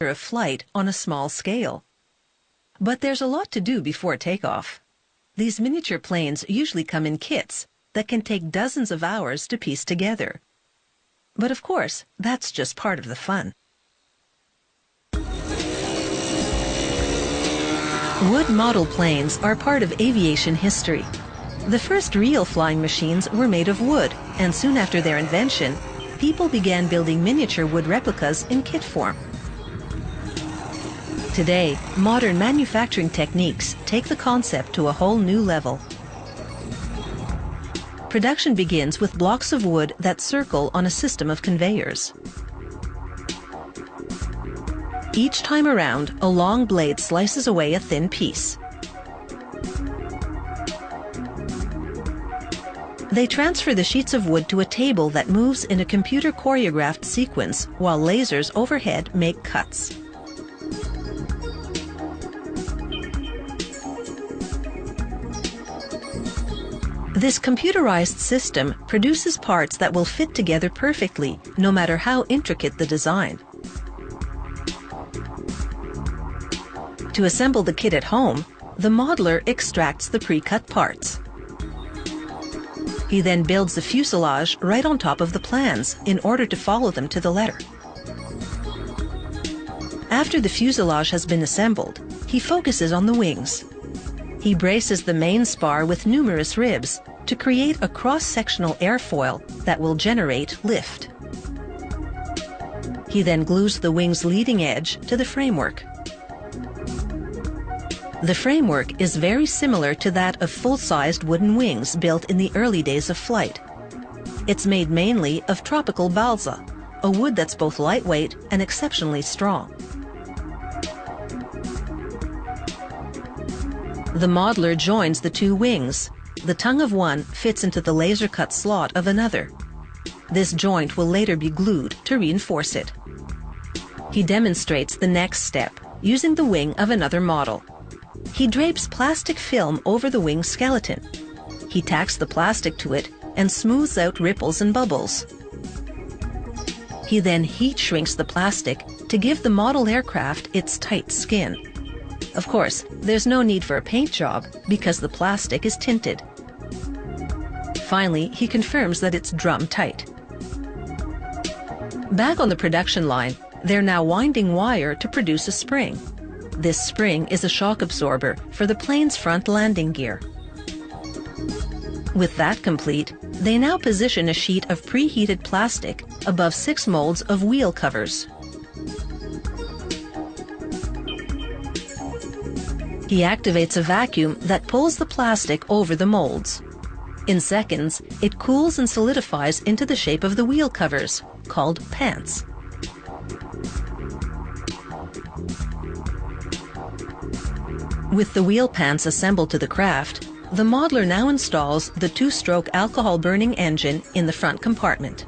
of flight on a small scale. But there's a lot to do before takeoff. These miniature planes usually come in kits that can take dozens of hours to piece together. But of course, that's just part of the fun. Wood model planes are part of aviation history. The first real flying machines were made of wood, and soon after their invention, people began building miniature wood replicas in kit form. Today, modern manufacturing techniques take the concept to a whole new level. Production begins with blocks of wood that circle on a system of conveyors. Each time around, a long blade slices away a thin piece. They transfer the sheets of wood to a table that moves in a computer choreographed sequence while lasers overhead make cuts. This computerized system produces parts that will fit together perfectly, no matter how intricate the design. To assemble the kit at home, the modeler extracts the pre-cut parts. He then builds the fuselage right on top of the plans in order to follow them to the letter. After the fuselage has been assembled, he focuses on the wings. He braces the main spar with numerous ribs to create a cross-sectional airfoil that will generate lift. He then glues the wing's leading edge to the framework. The framework is very similar to that of full-sized wooden wings built in the early days of flight. It's made mainly of tropical balsa, a wood that's both lightweight and exceptionally strong. The modeler joins the two wings. The tongue of one fits into the laser-cut slot of another. This joint will later be glued to reinforce it. He demonstrates the next step using the wing of another model. He drapes plastic film over the wing skeleton. He tacks the plastic to it and smooths out ripples and bubbles. He then heat shrinks the plastic to give the model aircraft its tight skin. Of course, there's no need for a paint job because the plastic is tinted. Finally, he confirms that it's drum tight. Back on the production line, they're now winding wire to produce a spring. This spring is a shock absorber for the plane's front landing gear. With that complete, they now position a sheet of preheated plastic above 6 molds of wheel covers. He activates a vacuum that pulls the plastic over the molds. In seconds, it cools and solidifies into the shape of the wheel covers, called pants. With the wheel pants assembled to the craft, the modeler now installs the 2-stroke alcohol-burning engine in the front compartment.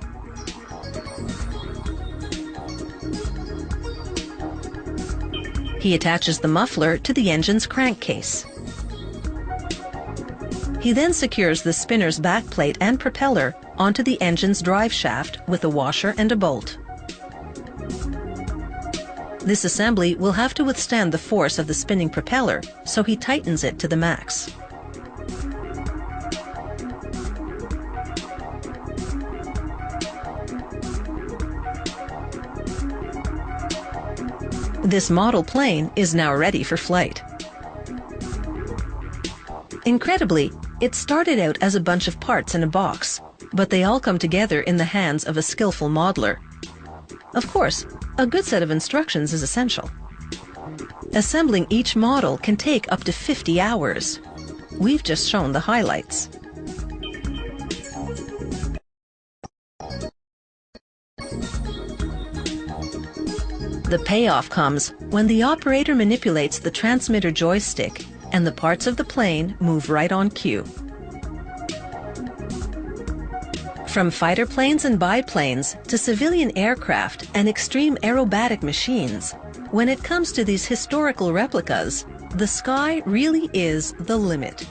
He attaches the muffler to the engine's crankcase. He then secures the spinner's backplate and propeller onto the engine's drive shaft with a washer and a bolt. This assembly will have to withstand the force of the spinning propeller, so he tightens it to the max. This model plane is now ready for flight. Incredibly, it started out as a bunch of parts in a box, but they all come together in the hands of a skillful modeler. Of course, a good set of instructions is essential. Assembling each model can take up to 50 hours. We've just shown the highlights. The payoff comes when the operator manipulates the transmitter joystick and the parts of the plane move right on cue. From fighter planes and biplanes to civilian aircraft and extreme aerobatic machines, when it comes to these historical replicas, the sky really is the limit.